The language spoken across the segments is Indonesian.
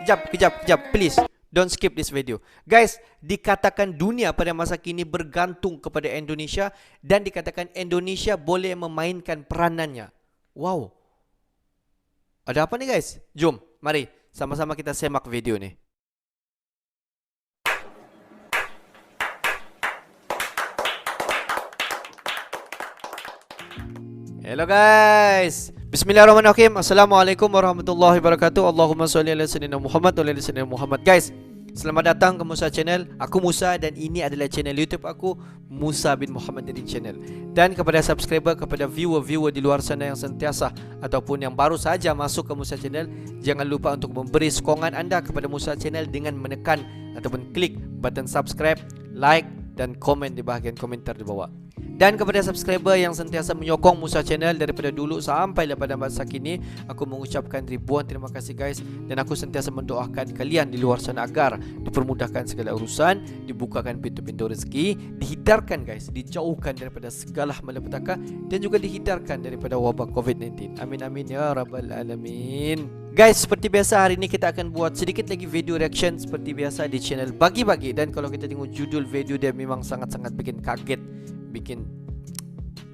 kejap, please. Don't skip this video. Guys, dikatakan dunia pada masa kini bergantung kepada Indonesia dan dikatakan Indonesia boleh memainkan peranannya. Wow. Ada apa nih guys? Jom, mari sama-sama kita semak video nih. Hello guys. Bismillahirrahmanirrahim. Assalamualaikum warahmatullahi wabarakatuh. Allahumma sholli ala sayyidina Muhammad wa ala ali sayyidina Muhammad. Guys, selamat datang ke Musa Channel. Aku Musa dan ini adalah channel YouTube aku, Musa bin Muhammad Dari Channel. Dan kepada subscriber, kepada viewer di luar sana yang sentiasa ataupun yang baru saja masuk ke Musa Channel, jangan lupa untuk memberi sokongan anda kepada Musa Channel dengan menekan ataupun klik button subscribe, like dan komen di bahagian komentar di bawah. Dan kepada subscriber yang sentiasa menyokong Musa Channel daripada dulu sampai pada masa kini, aku mengucapkan ribuan terima kasih guys. Dan aku sentiasa mendoakan kalian di luar sana agar dipermudahkan segala urusan, dibukakan pintu-pintu rezeki, dihindarkan guys, dijauhkan daripada segala malapetaka, dan juga dihindarkan daripada wabak COVID-19. Amin amin ya rabbal alamin. Guys, seperti biasa hari ini kita akan buat sedikit lagi video reaction seperti biasa di channel Bagi-Bagi. Dan kalau kita tengok judul video dia memang sangat-sangat bikin kaget,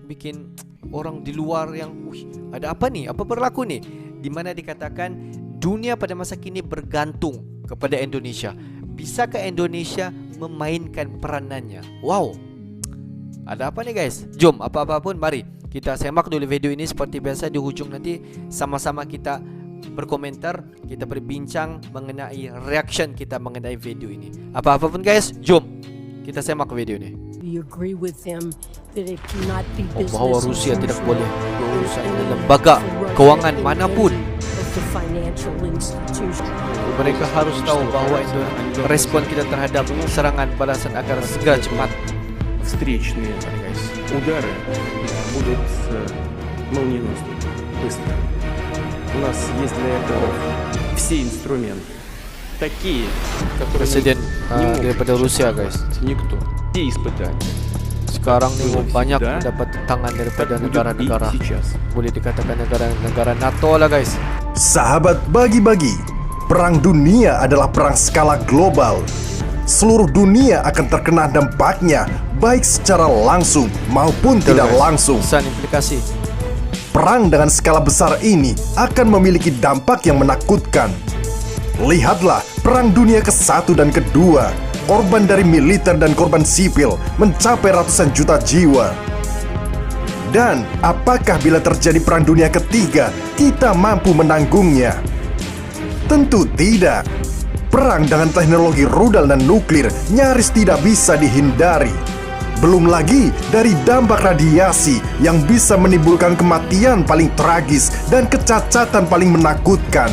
bikin orang di luar yang ada apa nih? Apa berlaku nih? Dimana dikatakan dunia pada masa kini bergantung kepada Indonesia. Bisakah Indonesia memainkan peranannya? Wow. Ada apa nih guys? Jom, apa-apa pun mari kita semak dulu video ini. Seperti biasa di hujung nanti sama-sama kita berkomentar, kita berbincang mengenai reaction kita mengenai video ini. Apa-apa pun guys, jom kita semak video ini. Bahawa Rusia tidak boleh berurusan dengan lembaga kewangan manapun. Mereka harus tahu bahawa itu respon kita terhadap serangan balasan agar segera cepat. Встречные удары будут молниеносными, быстро. У нас есть для этого все инструменты, такие, которые Presiden daripada Rusia guys. Никто. Все испытания. Sekarang ni banyak mendapat tangan daripada negara-negara, boleh dikatakan negara-negara NATO lah guys. Sahabat Bagi-Bagi, perang dunia adalah perang skala global. Seluruh dunia akan terkena dampaknya, baik secara langsung maupun tidak langsung. Pesan implikasi. Perang dengan skala besar ini akan memiliki dampak yang menakutkan. Lihatlah Perang Dunia ke-1 dan ke-2. Korban dari militer dan korban sipil mencapai ratusan juta jiwa. Dan apakah bila terjadi Perang Dunia ke-3 kita mampu menanggungnya? Tentu tidak. Perang dengan teknologi rudal dan nuklir nyaris tidak bisa dihindari. Belum lagi dari dampak radiasi yang bisa menimbulkan kematian paling tragis dan kecacatan paling menakutkan.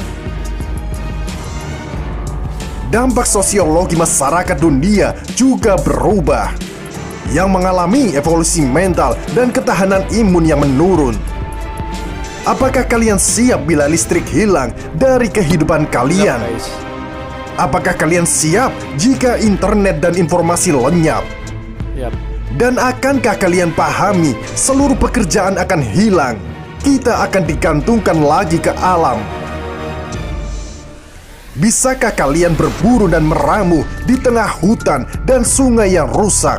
Dampak sosiologi masyarakat dunia juga berubah, yang mengalami evolusi mental dan ketahanan imun yang menurun. Apakah kalian siap bila listrik hilang dari kehidupan kalian? Apakah kalian siap jika internet dan informasi lenyap? Dan akankah kalian pahami seluruh pekerjaan akan hilang? Kita akan digantungkan lagi ke alam. Bisakah kalian berburu dan meramu di tengah hutan dan sungai yang rusak?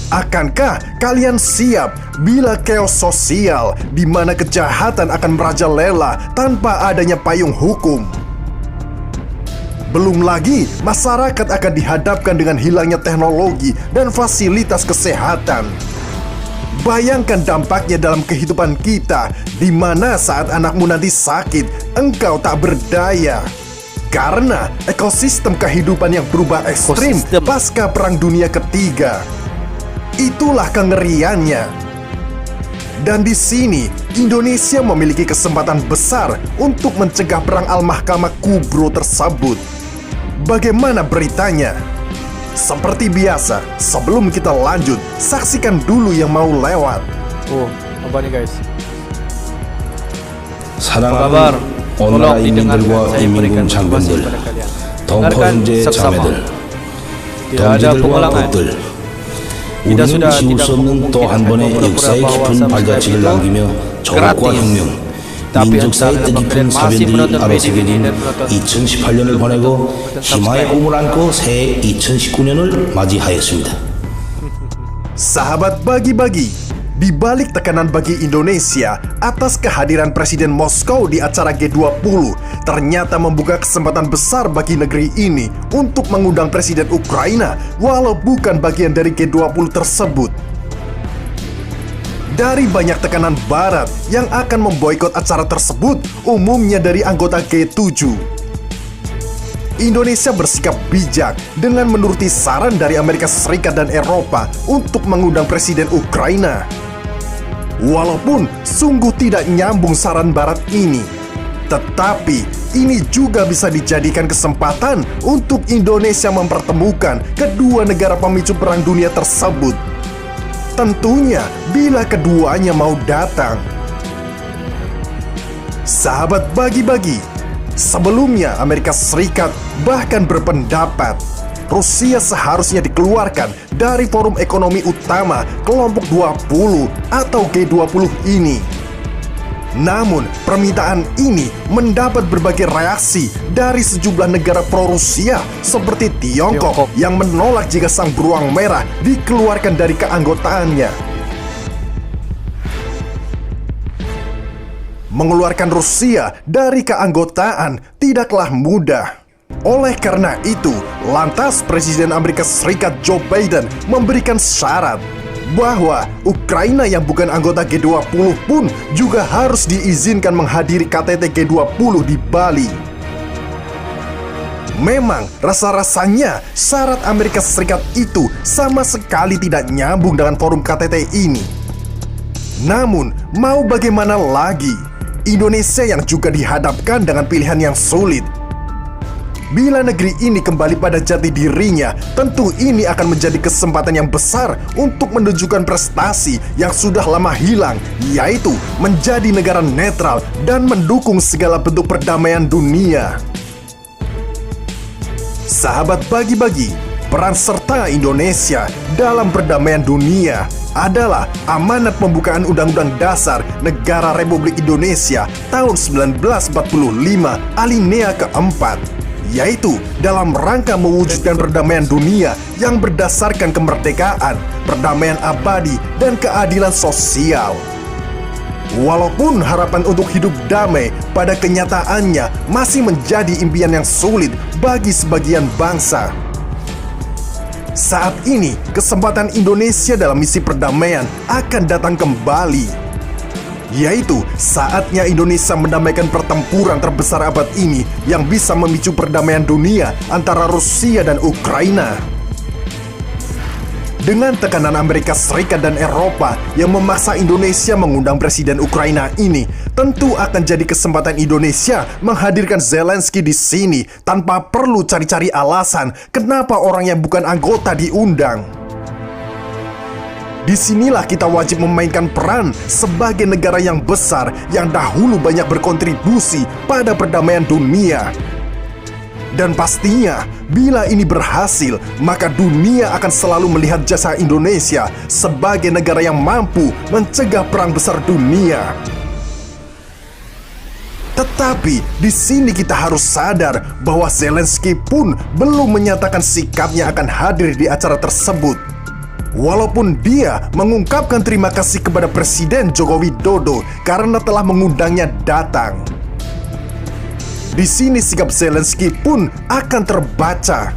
Akankah kalian siap bila chaos sosial di mana kejahatan akan merajalela tanpa adanya payung hukum? Belum lagi masyarakat akan dihadapkan dengan hilangnya teknologi dan fasilitas kesehatan. Bayangkan dampaknya dalam kehidupan kita, di mana saat anakmu nanti sakit, engkau tak berdaya. Karena ekosistem kehidupan yang berubah ekstrim pasca Perang Dunia ke-3. Itulah kengeriannya. Dan di sini, Indonesia memiliki kesempatan besar untuk mencegah perang Al-Mahkamah Kubro tersebut. Bagaimana beritanya? Seperti biasa, sebelum kita lanjut, saksikan dulu yang mau lewat. Apa nih guys? 사랑하는 온나라 인민들과 인민군 장병들, 동포 형제 자매들, 동지들과 북들, 우리는 지울 수 없는 또 한 번의 역사의 깊은 발자취를 남기며 조국과 혁명, Tapi 민족사의 entah kenapa kalian 뜻깊은 masih 사변들이 menonton 알아서게 video ini 된 dan menonton 2018년을 보내고 희망의 꿈을 안고 새해 2019년을 맞이하였습니다. Sahabat bagi-bagi, di balik tekanan bagi Indonesia atas kehadiran Presiden Moskow di acara G20, ternyata membuka kesempatan besar bagi negeri ini untuk mengundang Presiden Ukraina walau bukan bagian dari G20 tersebut. Dari banyak tekanan Barat yang akan memboikot acara tersebut, umumnya dari anggota G7, Indonesia bersikap bijak dengan menuruti saran dari Amerika Serikat dan Eropa untuk mengundang Presiden Ukraina. Walaupun sungguh tidak nyambung saran Barat ini, tetapi ini juga bisa dijadikan kesempatan untuk Indonesia mempertemukan kedua negara pemicu perang dunia tersebut. Tentunya bila keduanya mau datang. Sahabat bagi-bagi, sebelumnya Amerika Serikat bahkan berpendapat Rusia seharusnya dikeluarkan dari forum ekonomi utama kelompok 20 atau G20 ini. Namun, permintaan ini mendapat berbagai reaksi dari sejumlah negara pro-Rusia seperti Tiongkok yang menolak jika sang beruang merah dikeluarkan dari keanggotaannya. Mengeluarkan Rusia dari keanggotaan tidaklah mudah. Oleh karena itu, lantas Presiden Amerika Serikat Joe Biden memberikan syarat bahwa Ukraina yang bukan anggota G20 pun juga harus diizinkan menghadiri KTT G20 di Bali. Memang rasa-rasanya syarat Amerika Serikat itu sama sekali tidak nyambung dengan forum KTT ini. Namun, mau bagaimana lagi? Indonesia yang juga dihadapkan dengan pilihan yang sulit. Bila negeri ini kembali pada jati dirinya, tentu ini akan menjadi kesempatan yang besar untuk menunjukkan prestasi yang sudah lama hilang, yaitu menjadi negara netral dan mendukung segala bentuk perdamaian dunia. Sahabat bagi-bagi, peran serta Indonesia dalam perdamaian dunia adalah amanat pembukaan Undang-Undang Dasar Negara Republik Indonesia tahun 1945 alinea keempat, yaitu dalam rangka mewujudkan perdamaian dunia yang berdasarkan kemerdekaan, perdamaian abadi, dan keadilan sosial. Walaupun harapan untuk hidup damai pada kenyataannya masih menjadi impian yang sulit bagi sebagian bangsa, saat ini kesempatan Indonesia dalam misi perdamaian akan datang kembali, yaitu saatnya Indonesia mendamaikan pertempuran terbesar abad ini yang bisa memicu perdamaian dunia antara Rusia dan Ukraina. Dengan tekanan Amerika Serikat dan Eropa yang memaksa Indonesia mengundang Presiden Ukraina ini, tentu akan jadi kesempatan Indonesia menghadirkan Zelensky di sini tanpa perlu cari-cari alasan kenapa orang yang bukan anggota diundang. Disinilah kita wajib memainkan peran sebagai negara yang besar yang dahulu banyak berkontribusi pada perdamaian dunia. Dan pastinya, bila ini berhasil, maka dunia akan selalu melihat jasa Indonesia sebagai negara yang mampu mencegah perang besar dunia. Tetapi di sini kita harus sadar bahwa Zelensky pun belum menyatakan sikapnya akan hadir di acara tersebut. Walaupun dia mengungkapkan terima kasih kepada Presiden Joko Widodo karena telah mengundangnya datang. Di sini sikap Zelensky pun akan terbaca.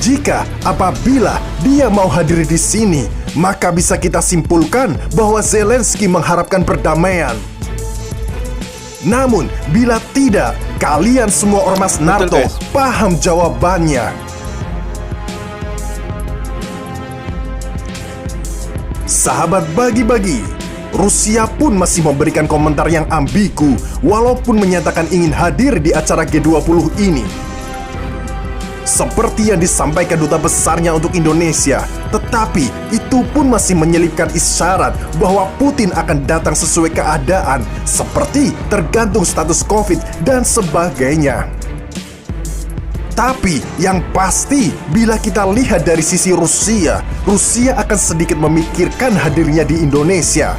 Jika apabila dia mau hadir di sini, maka bisa kita simpulkan bahwa Zelensky mengharapkan perdamaian. Namun, bila tidak, kalian semua ormas NATO paham jawabannya. Sahabat bagi-bagi, Rusia pun masih memberikan komentar yang ambigu walaupun menyatakan ingin hadir di acara G20 ini. Seperti yang disampaikan duta besarnya untuk Indonesia, tetapi itu pun masih menyelipkan isyarat bahwa Putin akan datang sesuai keadaan, seperti tergantung status COVID dan sebagainya. Tapi yang pasti, bila kita lihat dari sisi Rusia, Rusia akan sedikit memikirkan hadirnya di Indonesia.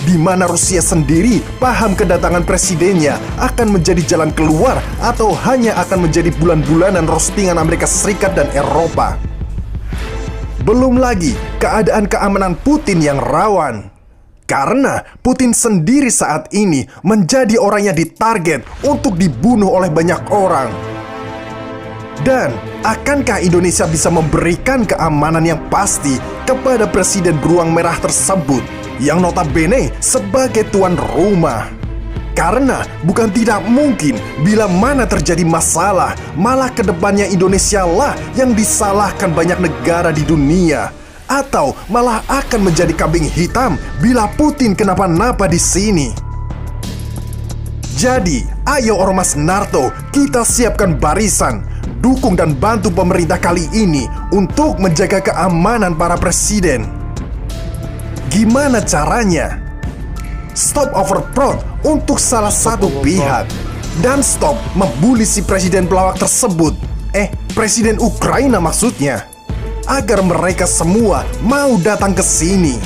di mana Rusia sendiri paham kedatangan presidennya akan menjadi jalan keluar atau hanya akan menjadi bulan-bulanan roastingan Amerika Serikat dan Eropa. Belum lagi keadaan keamanan Putin yang rawan. Karena Putin sendiri saat ini menjadi orang yang ditarget untuk dibunuh oleh banyak orang. Dan akankah Indonesia bisa memberikan keamanan yang pasti kepada Presiden Beruang Merah tersebut yang notabene sebagai tuan rumah? Karena bukan tidak mungkin bila mana terjadi masalah, malah kedepannya Indonesia lah yang disalahkan banyak negara di dunia. Atau malah akan menjadi kambing hitam bila Putin kenapa-napa di sini. Jadi, ayo Ormas Narto, kita siapkan barisan, dukung dan bantu pemerintah kali ini untuk menjaga keamanan para presiden. Gimana caranya? Stop overproud untuk salah satu pihak dan stop membuli si presiden pelawak tersebut. Presiden Ukraina maksudnya. Agar mereka semua mau datang ke sini.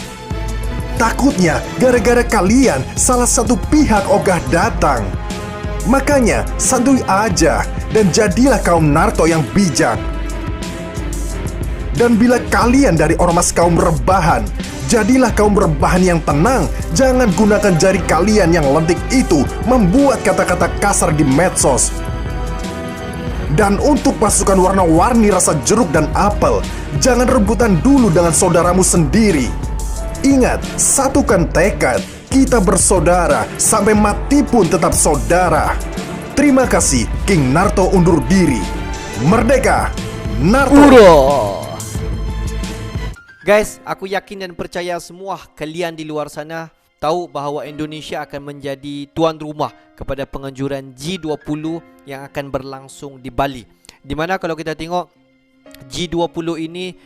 Takutnya gara-gara kalian salah satu pihak ogah datang. Makanya santuy aja dan jadilah kaum Narto yang bijak. Dan bila kalian dari ormas kaum rebahan, jadilah kaum rebahan yang tenang. Jangan gunakan jari kalian yang lentik itu membuat kata-kata kasar di medsos. Dan untuk pasukan warna-warni rasa jeruk dan apel, jangan rebutan dulu dengan saudaramu sendiri. Ingat, satukan tekad. Kita bersaudara, sampai mati pun tetap saudara. Terima kasih, King Narto undur diri. Merdeka, Narto. Guys, aku yakin dan percaya semua kalian di luar sana tahu bahawa Indonesia akan menjadi tuan rumah kepada penganjuran G20 yang akan berlangsung di Bali. Di mana kalau kita tengok G20 ini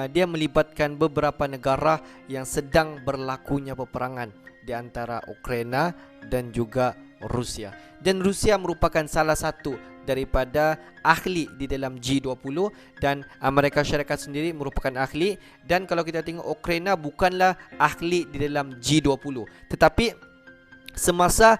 dia melibatkan beberapa negara yang sedang berlakunya peperangan di antara Ukraina dan juga Rusia. Dan Rusia merupakan salah satu daripada ahli di dalam G20 dan Amerika Syarikat sendiri merupakan ahli. Dan kalau kita tengok Ukraina bukanlah ahli di dalam G20, tetapi semasa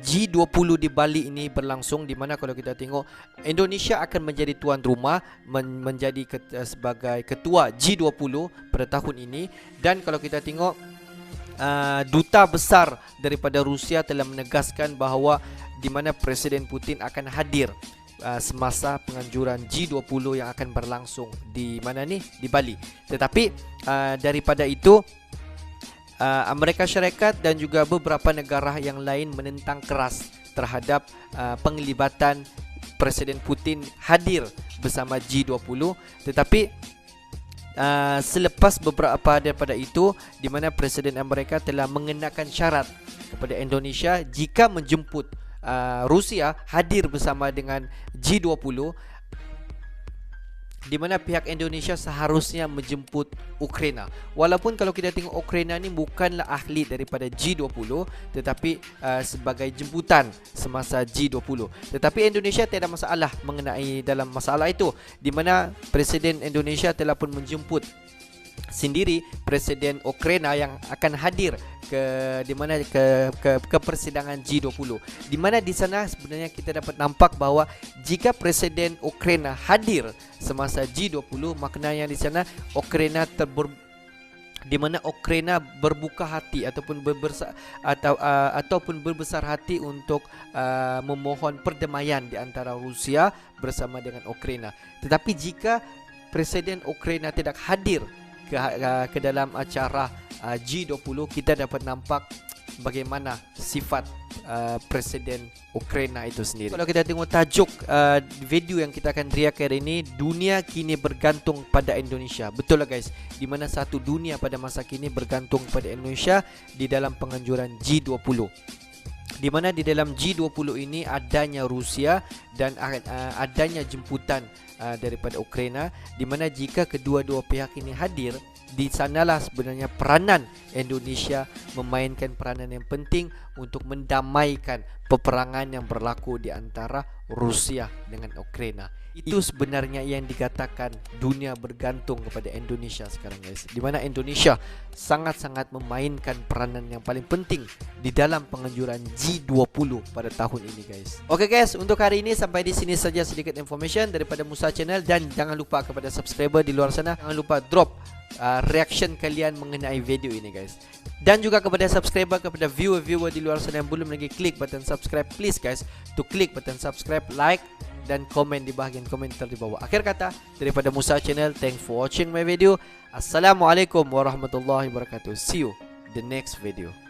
G20 di Bali ini berlangsung, di mana kalau kita tengok Indonesia akan menjadi tuan rumah, menjadi sebagai ketua G20 pada tahun ini. Dan kalau kita tengok duta besar daripada Rusia telah menegaskan bahawa di mana Presiden Putin akan hadir semasa penganjuran G20 yang akan berlangsung di mana ni? Di Bali. Tetapi daripada itu Amerika Syarikat dan juga beberapa negara yang lain menentang keras terhadap penglibatan Presiden Putin hadir bersama G20. Tetapi selepas beberapa daripada itu, di mana Presiden Amerika telah mengenakan syarat kepada Indonesia jika menjemput Rusia hadir bersama dengan G20, di mana pihak Indonesia seharusnya menjemput Ukraina. Walaupun kalau kita tengok Ukraina ni bukanlah ahli daripada G20, tetapi sebagai jemputan semasa G20. Tetapi Indonesia tidak ada masalah mengenai dalam masalah itu, di mana Presiden Indonesia telah pun menjemput sendiri Presiden Ukraina yang akan hadir ke persidangan G20. Di mana di sana sebenarnya kita dapat nampak bahawa jika Presiden Ukraina hadir semasa G20, maknanya di sana Ukraina di mana Ukraina berbuka hati ataupun berbesar hati untuk memohon perdamaian di antara Rusia bersama dengan Ukraina. Tetapi jika Presiden Ukraina tidak hadir ke dalam acara G20, kita dapat nampak bagaimana sifat Presiden Ukraina itu sendiri. Kalau kita tengok tajuk video yang kita akan riak hari ini, dunia kini bergantung pada Indonesia. Betul lah guys, di mana satu dunia pada masa kini bergantung pada Indonesia di dalam penganjuran G20. Di mana di dalam G20 ini adanya Rusia dan adanya jemputan daripada Ukraina, di mana jika kedua-dua pihak ini hadir, di sanalah sebenarnya peranan Indonesia memainkan peranan yang penting untuk mendamaikan peperangan yang berlaku di antara Rusia dengan Ukraina. Itu sebenarnya yang dikatakan dunia bergantung kepada Indonesia sekarang guys, di mana Indonesia sangat-sangat memainkan peranan yang paling penting di dalam penganjuran G20 pada tahun ini guys. Oke guys, untuk hari ini sampai di sini saja sedikit information daripada Musa Channel, dan jangan lupa kepada subscriber di luar sana, jangan lupa drop reaction kalian mengenai video ini guys. Dan juga kepada subscriber, kepada viewer-viewer di luar sana yang belum lagi klik button subscribe, please guys to klik button subscribe, like dan komen di bahagian komentar di bawah. Akhir kata daripada Musa Channel, thanks for watching my video. Assalamualaikum warahmatullahi wabarakatuh. See you the next video.